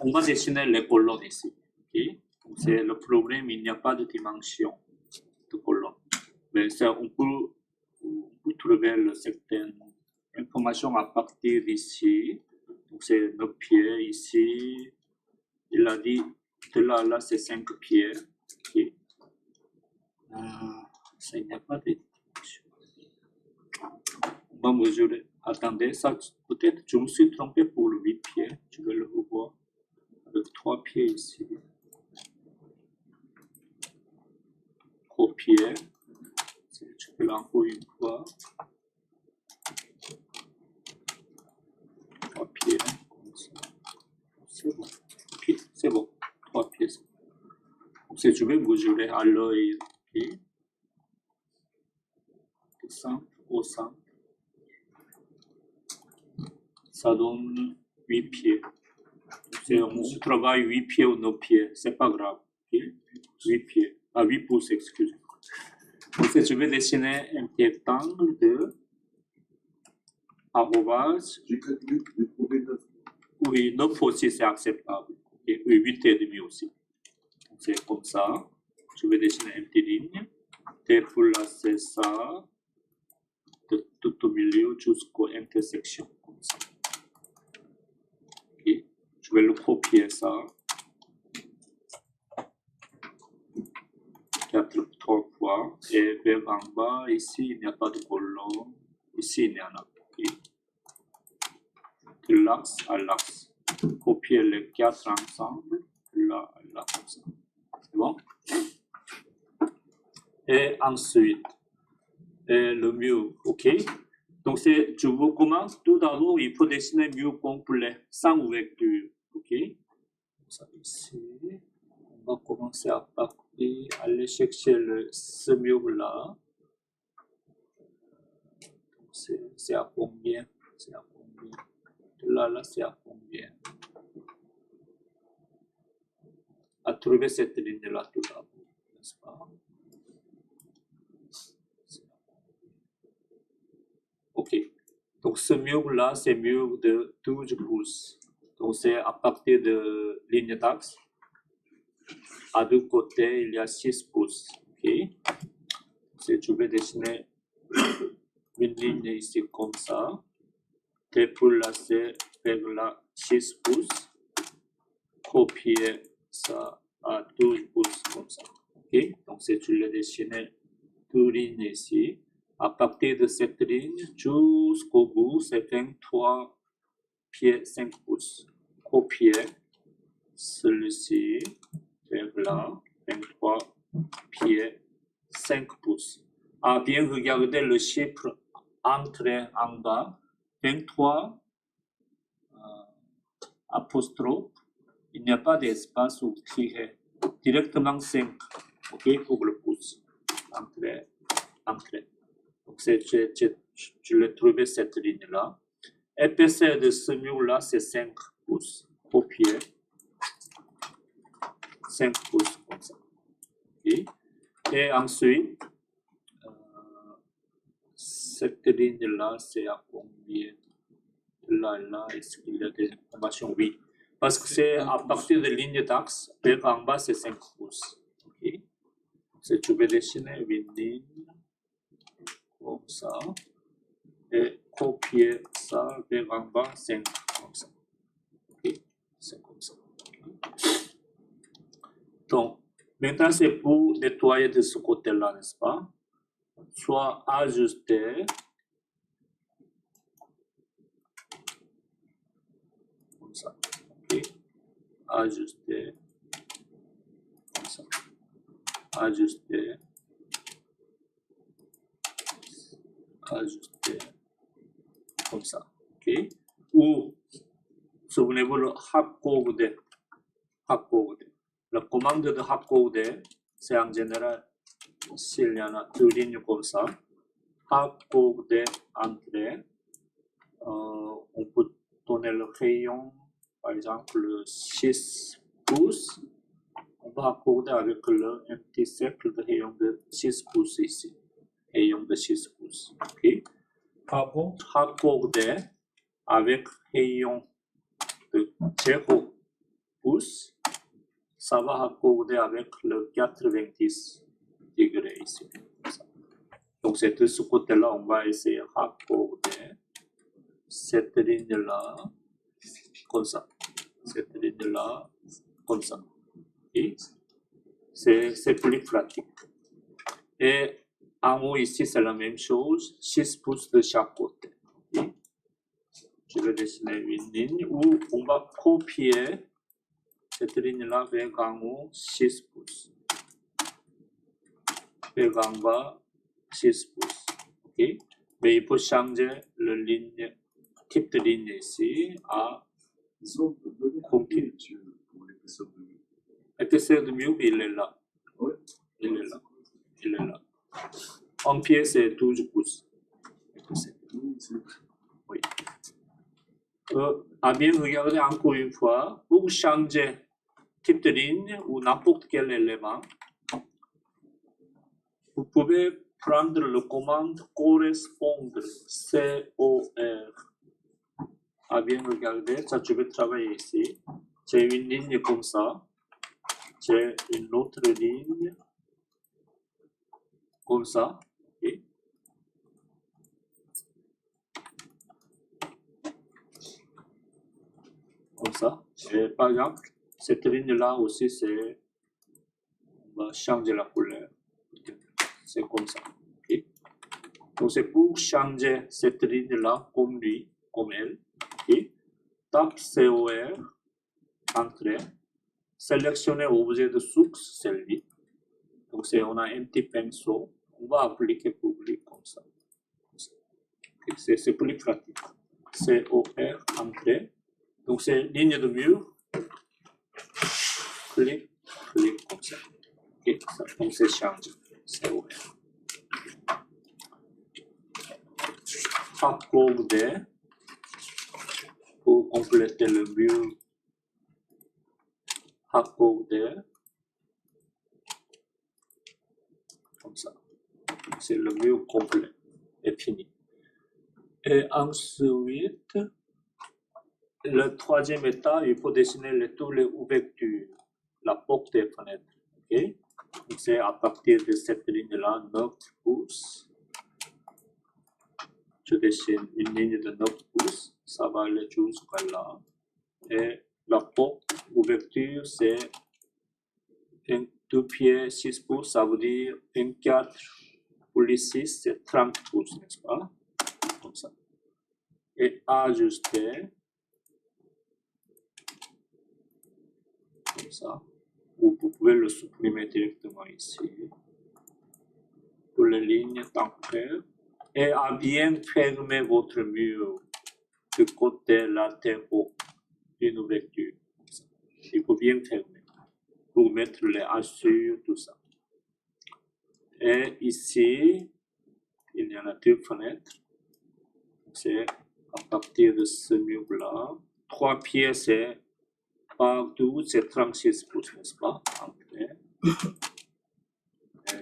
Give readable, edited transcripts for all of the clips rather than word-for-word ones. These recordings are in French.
On va dessiner les colonnes ici. Okay? C'est le problème, il n'y a pas de dimension de colonne. Mais ça, on peut trouver certaines informations à partir d'ici. Donc c'est 9 pieds ici. Il a dit de là à là, c'est 5 pieds. Okay? Ça, il n'y a pas de dimension. On va mesurer. Attendez, ça peut-être je me suis trompé pour le 8 pieds. Je vais le revoir avec 3 pieds ici. 3 pieds. Je peux l'encore une fois. 3 pieds. Comme ça. C'est bon. Ok, c'est bon. 3 pieds. Donc, je vais mesurer à l'œil. Okay. Du centre au centre. Ça donne 8 pieds. On travaille 8 pieds ou 9 pieds, c'est pas grave. Okay? 8 pieds. 8 pouces, excusez-moi. Donc, je vais dessiner un rectangle de arrobase. Oui, 9 aussi, c'est acceptable. Okay? Oui, 8,5 aussi. C'est comme ça. Je vais dessiner une petite ligne. Déplacer ça de tout au milieu jusqu'aux intersections. Comme ça. Okay? Je vais le copier ça. 3 fois. Et vers en bas, ici, il n'y a pas de colonne. Ici, il y en a. Okay? De l'axe à l'axe. Copier les 4 ensemble. Là, là, comme ça. C'est bon? Et ensuite, le mur. OK? Donc, je vous commence tout d'abord, il faut dessiner un mur complet, sans ouverture. OK? Ça ici. On va commencer à partir, aller chercher ce mur-là. C'est à combien? C'est à combien? De là, là, c'est à combien? À trouver cette ligne-là tout d'abord, n'est-ce pas? OK. Donc, ce mur-là, c'est mur de 12 pouces. Donc, c'est à partir de ligne d'axe. À deux côtés, il y a 6 pouces. OK. Je vais dessiner une ligne ici comme ça. Déplacer vers là 6 pouces. Copier ça à 12 pouces comme ça. OK. Donc, je l'ai dessiné deux lignes ici. À partir de cette ligne jusqu'au bout, c'est 23 pieds 5 pouces. Copier celui-ci vers là, 23 pieds 5 pouces. Bien regarder le chiffre entré en bas, 23 apostrophe, il n'y a pas d'espace ou tiret, directement 5, ok, pour le pouce, entrée. Donc je l'ai trouvé cette ligne-là. Épaisseur de ce mur-là, c'est 5 pouces, copier, 5 pouces comme ça. Okay. Et ensuite, cette ligne-là, c'est à combien? Là, est-ce qu'il y a des informations? Oui. Parce que c'est à partir de ligne d'axe, vers en bas, c'est 5 pouces. Okay. Je vais dessiner une ligne comme ça. Et copier ça vers en bas, 5 comme ça. Okay. C'est comme ça. Donc, maintenant, c'est pour nettoyer de ce côté-là, n'est-ce pas? Soit ajuster. Comme ça. OK. Ajuster. Comme ça. Ajuster. Ajuster. Comme ça. OK. Ou, souvenez-vous, le hakkogude. La commande de hakkogude, c'est en général, s'il y en a deux lignes comme ça, hakkogude entrée, on peut donner le rayon, par exemple, 6 pouces. On va accorder avec un petit cercle de rayon de 6 pouces ici. Rayon de 6 pouces. OK. Par contre, accorder avec rayon de 0 pouces, ça va accorder avec le 90 degrés ici. Donc c'est de ce côté-là, on va essayer d'accorder cette ligne-là comme ça. Cette ligne-là comme ça. Et c'est plus pratique. Et en haut ici, c'est la même chose, 6 pouces de chaque côté. Et je vais dessiner une ligne où on va copier cette ligne-là vers en haut 6 pouces. Vers en bas 6 pouces. Okay? Mais il faut changer le ligne, type de ligne ici à continu. L'épaisseur de mur, il est là. Il est là. Il est là. En pied, c'est 12 pouces. Oui. À bien regarder encore une fois, pour changer type de ligne ou n'importe quel élément, vous pouvez prendre le commande correspondre, COR. À bien regarder, ça je vais travailler ici. J'ai une ligne comme ça. J'ai une autre ligne comme ça. Okay. Comme ça. Et par exemple, cette ligne-là aussi, c'est... On va changer la couleur. C'est comme ça. Okay. Donc c'est pour changer cette ligne-là comme lui, comme elle. Okay. Tape COR, entrée. Sélectionner objet de source, c'est lui. Donc on a un petit pinceau. On va appliquer pour lui comme ça. Okay. C'est plus pratique. COR, entrée. Donc c'est ligne de mur. Clic, clic comme ça. Okay. Donc c'est changé. COR. Accorder pour compléter le mur. Accorder comme ça. C'est le mur complet et fini. Et ensuite, le troisième état, il faut dessiner toutes les ouvertures, la porte des fenêtres. Okay? C'est à partir de cette ligne-là, 9 pouces. Je dessine une ligne de 9 pouces, ça va aller jusqu'à là. Et la porte, ouverture, c'est 2 pieds, 6 pouces, ça veut dire 24 plus 6, c'est 30 pouces, n'est-ce pas? Comme ça. Et ajuster, comme ça. Ou vous pouvez le supprimer directement ici. Pour les lignes temporaires. Et à bien fermer votre mur du côté latéraux d'une ouverture. Il faut bien fermer pour mettre les hachures, tout ça. Et ici, il y en a 2 fenêtres. C'est à partir de ce mur-là. 3 pieds, c'est par 12, c'est 36 pouces, n'est-ce pas?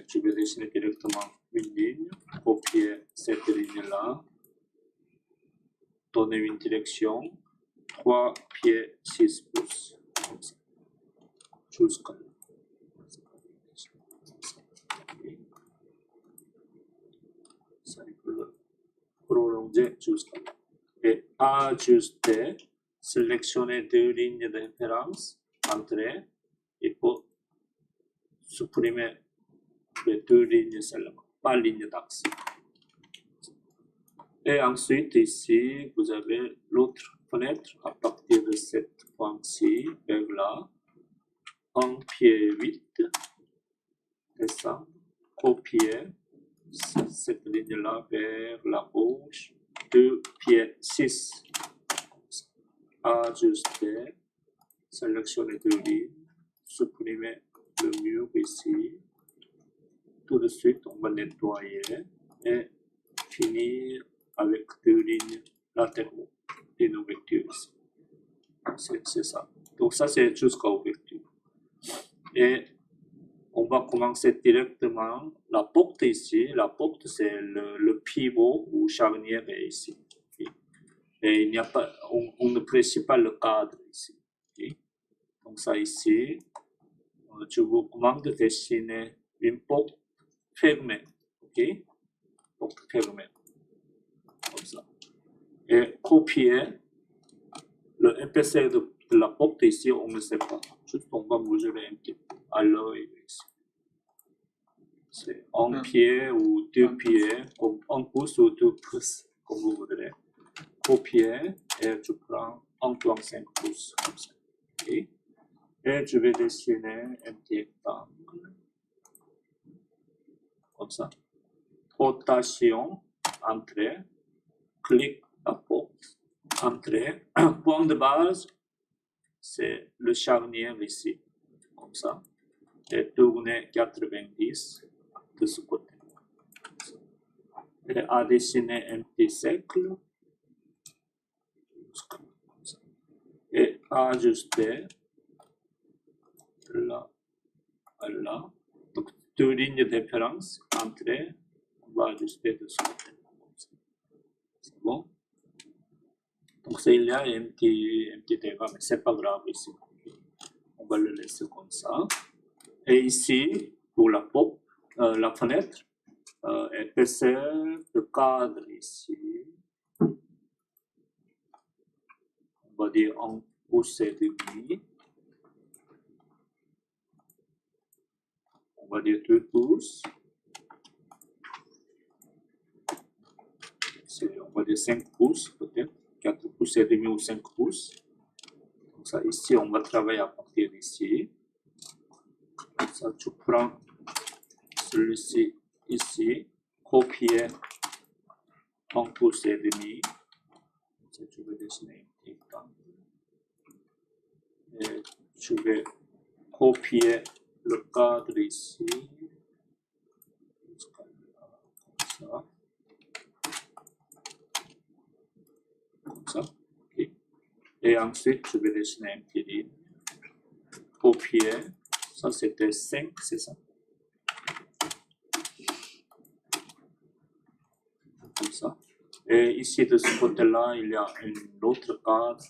Je vais dessiner directement une ligne, copier cette ligne-là, donner une direction, 3 pieds, 6 pouces, comme ça, jusqu'à là. Ça, il peut le prolonger jusqu'à là. Et ajuster, sélectionner 2 lignes de référence, entrer, il faut supprimer les 2 lignes seulement, pas ligne d'axe. Et ensuite, ici, vous avez l'autre fenêtre à partir de cette point-ci vers là. 1 pied 8, descendre, copier cette ligne-là vers la gauche. 2 pieds 6, ajuster, sélectionner 2 lignes, supprimer le mur ici. Tout de suite, on va nettoyer et finir avec 2 lignes latéraux, une ouverture ici. C'est ça. Donc ça, c'est jusqu'à l'ouverture. Et on va commencer directement la porte ici. La porte, c'est le pivot ou charnière est ici. Et et il n'y a pas, on ne précise pas le cadre ici. Okay? Donc ça ici, je vous commande de dessiner une porte fermée. Ok? Porte fermée. Comme ça. Et copier le épaisseur de la porte ici, on ne sait pas. Juste on va mesurer un petit peu à l'œil ici. C'est un pied ou 2 pieds, comme 1 pouce ou 2 pouces, comme vous voudrez. Copier et je prends 1,5 pouces comme ça. Okay? Et je vais dessiner un petit rectangle. Comme ça. Rotation, entrée, clic la porte, entrée. Point de base, c'est le charnier ici. Comme ça. Et tourner 90 de ce côté. Et à dessiner un petit cercle. Et à ajuster là, là. Donc, 2 lignes de référence, entrée, on va ajuster de ce côté. C'est bon? Donc, il y a un petit dégât, mais c'est pas grave ici. On va le laisser comme ça. Et ici, pour la porte, la fenêtre, épaisseur de cadre ici. On va dire 1 pouce et demi. On va dire 2 pouces. On va dire 5 pouces peut-être. 4 pouces et demi ou 5 pouces. Donc ça, ici, on va travailler à partir d'ici. Ça, tu prends celui-ci ici, copier 1 pouce et demi. Ça, tu veux dessiner un rectangle. Et je vais copier le cadre ici. Comme ça. Comme ça. Okay. Et ensuite, je vais dessiner un petit ligne. Copier. Ça, c'était 5, c'est ça? Comme ça. Et ici, de ce côté-là, il y a un autre cadre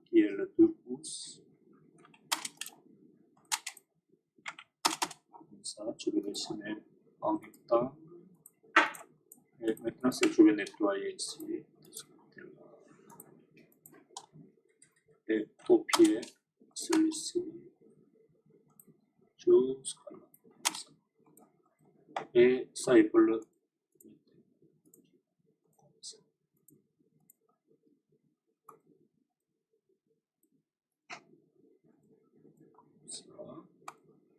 qui est le 2 pouces. Comme ça, je vais dessiner en rectangle. Et maintenant, je vais nettoyer ici, de ce côté-là. Et copier celui-ci. Jusqu'à là. Comme ça. Et ça, il peut le mettre comme ça.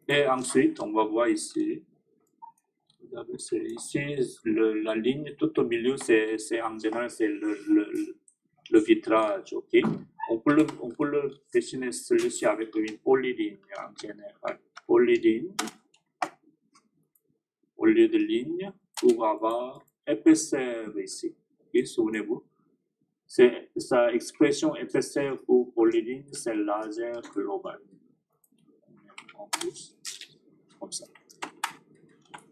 Et ensuite, on va voir ici. Vous avez ici la ligne tout au milieu, c'est en général c'est le vitrage, ok. On peut le dessiner celui-ci avec une polyligne en général. Polyligne au lieu de ligne pour avoir épaisseur ici. Okay, souvenez-vous. Sa expression épaisseur pour polyligne, c'est largeur globale. En plus, comme ça.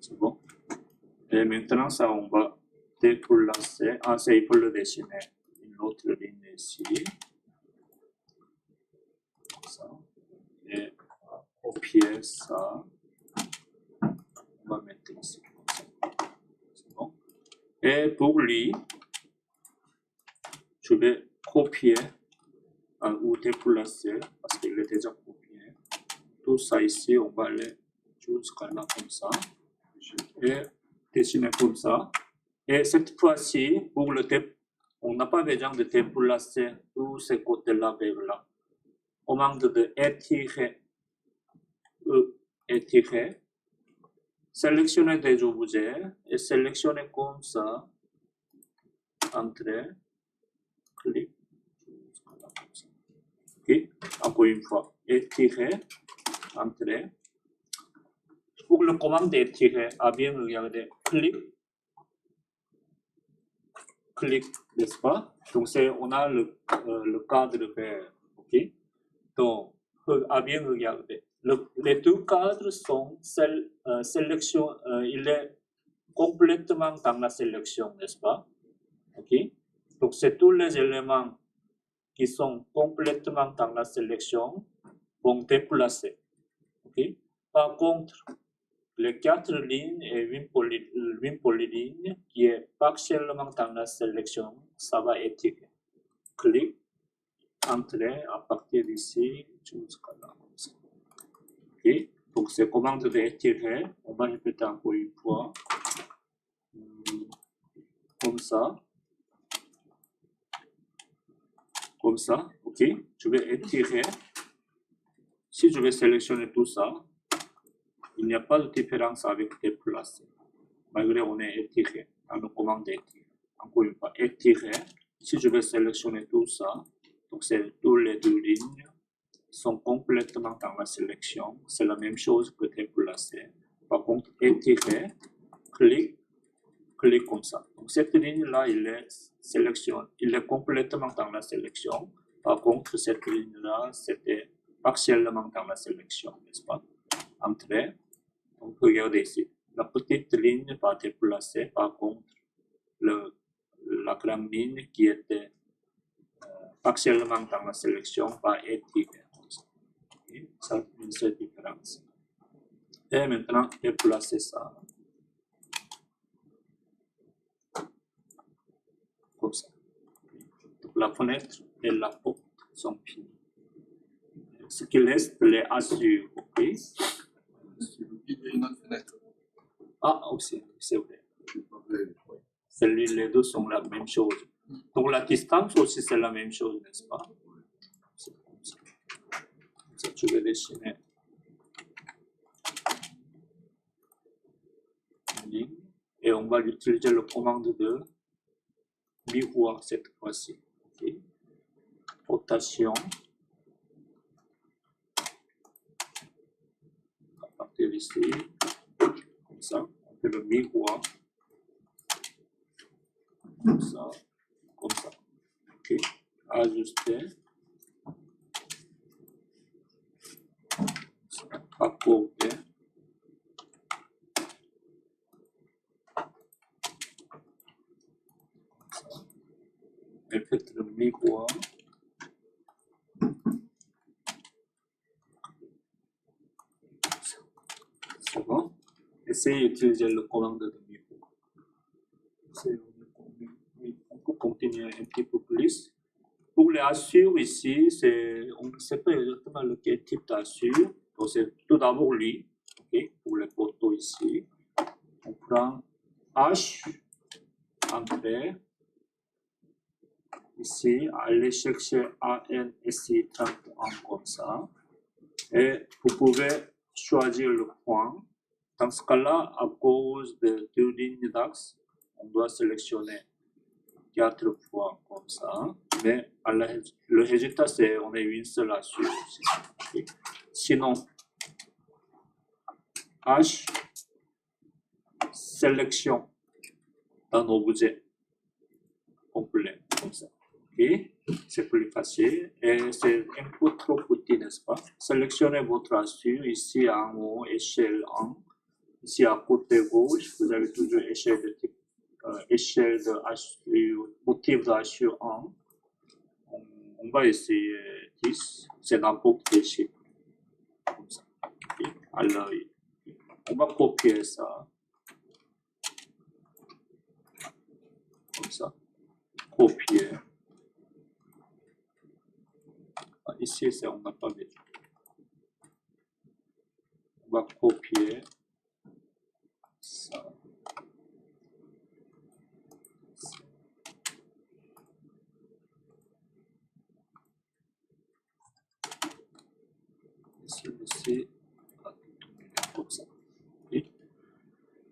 C'est bon. Et maintenant, ça, on va déplacer. Ah, ça, il faut le dessiner. Une autre ligne ici. Comme ça. Et copier ça. On va mettre ici. Comme ça. C'est bon. Et pour lui, je vais copier ou déplacer parce qu'il est déjà copié. Tout ça ici, on va aller jusqu'à là comme ça. Et dessiner comme ça. Et cette fois-ci, pour le on n'a pas besoin de déplacer tous ces côtés-là vers là. On manque de étirer. Étirer. Sélectionner des objets et sélectionner comme ça. Entrer. Clic. Okay. Encore une fois. Étirer. Entrer. Pour le commande étirer, à bien regarder. Clic. Clic, n'est-ce pas? Donc, on a le cadre vert. Ok? Donc, à bien regarder. Les deux cadres sont sélection, il est complètement dans la sélection, n'est-ce pas? Ok? Donc c'est tous les éléments qui sont complètement dans la sélection vont déplacer. Okay? Par contre, les 4 lignes et une polyligne qui est partiellement dans la sélection, ça va étirer. Clic, entrer à partir d'ici jusqu'à là. Okay? Donc ces commandes d'étirer, on va répéter encore une fois. Comme ça. Comme ça, ok. Je vais étirer. Si je vais sélectionner tout ça, il n'y a pas de différence avec déplacer. Malgré on est étiré dans le commande d'étirer. Encore une fois, étirer. Si je vais sélectionner tout ça, donc c'est tous les 2 lignes sont complètement dans la sélection. C'est la même chose que déplacer. Par contre, étirer, clic comme ça. Donc cette ligne-là, il est complètement dans la sélection. Par contre, cette ligne-là, c'était partiellement dans la sélection, n'est-ce pas? Entrer. Donc regardez ici. La petite ligne va déplacer. Par contre, la grande ligne qui était partiellement dans la sélection va étirer. Okay? Ça, une seule différence. Et maintenant, déplacer ça. Comme ça. Donc la fenêtre et la porte sont finies. Ce qui reste les assure, ok? Il y a une autre fenêtre. Ah, aussi, c'est vrai. Les deux sont la même chose. Donc la distance aussi c'est la même chose, n'est-ce pas? C'est comme ça. Ça, je vais dessiner une ligne et on va utiliser le commande de miroir cette fois-ci. Okay. Rotation. À partir d'ici, comme ça, on fait le miroir. Comme ça, comme ça. Ok. Ajuster. Accorder. Et faites le miroir. C'est bon. Essayez d'utiliser le commande de miroir. On peut continuer un petit peu plus. Pour les assures ici, on ne sait pas exactement lequel type d'assure. Donc c'est tout d'abord lui, okay, pour les poteaux ici. On prend H, entrée. Ici, allez chercher ANSI 31 comme ça. Et vous pouvez choisir le point. Dans ce cas-là, à cause de 2 lignes d'axe, on doit sélectionner 4 points comme ça. Mais le résultat, c'est on a une seule assure. Okay. Sinon, H, sélection d'un objet complet, comme ça. Okay. C'est plus facile et c'est un peu trop petit, n'est-ce pas? Sélectionnez votre assure ici en haut, échelle 1. Ici à côté gauche, vous avez toujours échelle de type échelle de assure, motif d'assure 1. On va essayer 10, c'est n'importe quel chiffre. Comme ça. Okay. Alors, on va copier ça. Comme ça. Copier. Ici, on n'a pas besoin. On va copier ça. Ici, comme ça.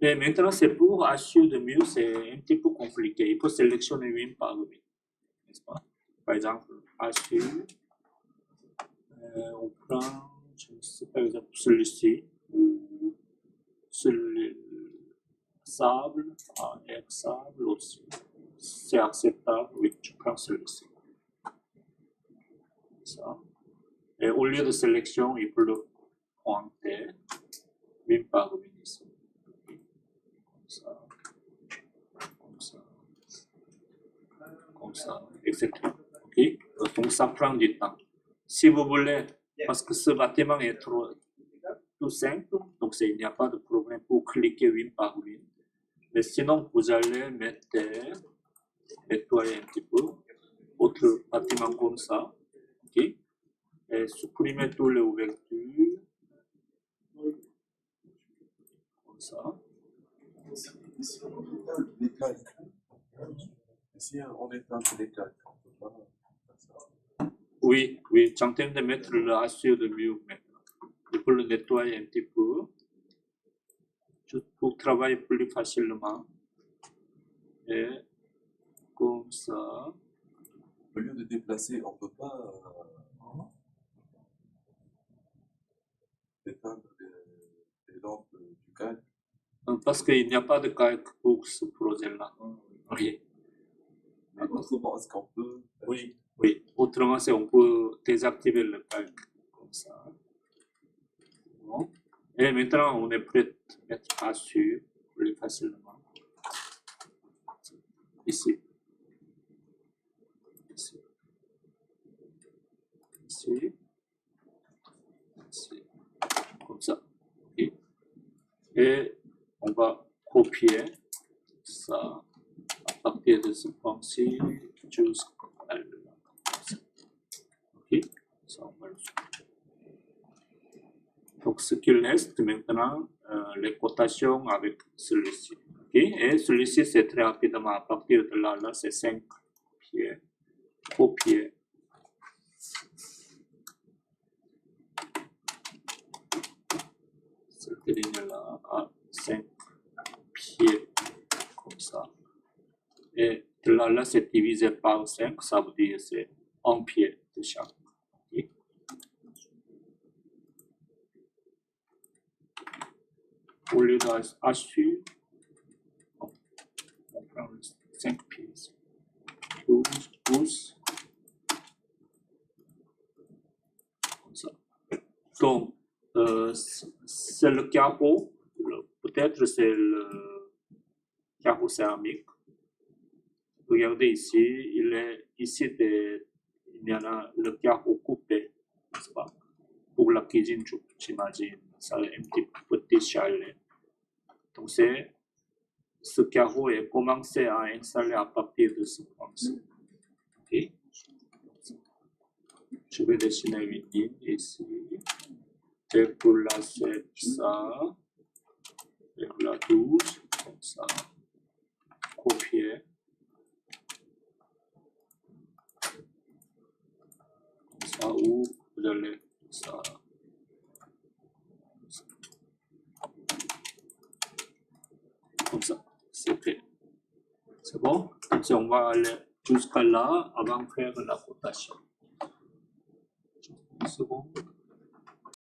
Et maintenant, c'est pour assurer de mieux, c'est un petit peu compliqué. Il faut sélectionner une par une, n'est-ce pas? Par exemple, assure. On prend, je ne sais pas, par exemple, celui-ci, ou celui sable, air sable aussi. C'est acceptable, oui, je prends celui-ci. Ça. Et au lieu de sélection, il faut le pointer une par une ici. Comme ça. Comme ça. comme ça, etc. Okay? Donc ça prend du temps. Si vous voulez, parce que ce bâtiment est tout simple, donc il n'y a pas de problème pour cliquer une par une. Mais sinon, vous allez nettoyer un petit peu votre bâtiment comme ça, ok? Et supprimer toutes les ouvertures, comme ça. Ici, on éteint les calques. Ici, on éteint les calques. On peut pas faire ça. Oui, en train de mettre le assure de mieux maintenant. Je peux le nettoyer un petit peu, juste pour travailler plus facilement. Et comme ça. Au lieu de déplacer, on ne peut pas éteindre les lampes du calque. Parce qu'il n'y a pas de calque pour ce projet-là. Oui. Mais autrement, est-ce qu'on peut... Oui. Autrement, on peut désactiver le calque comme ça. Bon. Et maintenant, on est prêt à mettre assure plus facilement. Ici. Comme ça. Okay. Et on va copier ça à partir de ce point-ci jusqu'à là. Ok, ça on va le faire. Donc ce qu'il reste maintenant, les cotations avec celui-ci. Okay. Et celui-ci c'est très rapidement à partir de là, c'est 5 pieds. Copier. Cette ligne-là à 5 pieds, comme ça. Et de là, c'est divisé par 5, ça veut dire c'est 1 pied de chaque. Okay. Au lieu d'assure, on prend 5 pieds. 12, comme ça. Donc, c'est le carreau, peut-être c'est le carreau céramique. Regardez ici, il y en a le carreau coupé, n'est-ce pas? Pour la cuisine, j'imagine, ça a un petit chalet. Donc, ce carreau est commencé à installer à partir de ce point-ci. Okay. Je vais dessiner une ligne ici. Et pour la 7, ça. Et pour la 12, comme ça. Copier. Comme ça, ou vous allez ça. Comme ça, c'est fait. C'est bon? Donc, on va aller jusqu'à là avant de faire la cotation. Une seconde.